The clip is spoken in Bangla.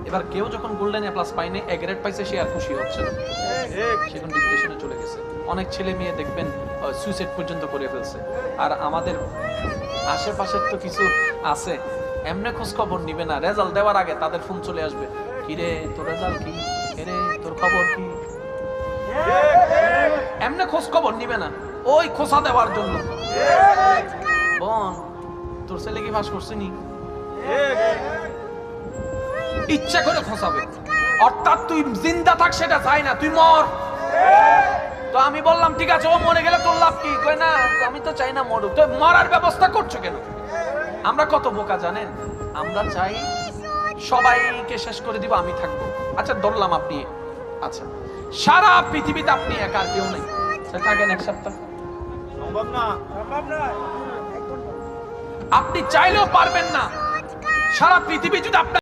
এবার কেউ যখন গোল্ডেন এ প্লাস পায়নি, এ গ্রেড পাইছে, সে আর খুশি হচ্ছে না, সে এখন ডিপ্রেশনে চলে গেছে। অনেক ছেলে মেয়ে দেখবেন সুইসাইড পর্যন্ত করে ফেলছে। আর আমাদের আশেপাশের তো কিছু আছে, এমনি খোঁজ খবর নিবে না, রেজাল্ট দেওয়ার আগে তাদের ফোন চলে আসবে, কি রে তোর রেজাল্ট কি, রে তোর খবর কি, এমনি খোঁজ খবর নিবে না, ওই খোঁচা দেওয়ার জন্য। বোন, তোর ছেলে কি পাস করছে নি, ইচ্ছা করে খোঁচাবে, অর্থাৎ তুই জিন্দা থাক সেটা চাই না, তুই মর। তো আমি বললাম ঠিক আছে, ও মরে গেলে তোর লাভ কি? কয় না, আমি তো চাই না মরুক। তো মরার ব্যবস্থা করছো কেন? আমরা কত বোকা জানেন, আমরা চাই সবাইকে শেষ করে দিব, আমি থাকবো। আচ্ছা ধরলাম আপনি, আচ্ছা সারা পৃথিবীতে আপনি একা, কেউ নেই, থাকেন এক সপ্তাহ, সম্ভব না। আপনি চাইলেও পারবেন না। সারা পৃথিবী যদি আপনার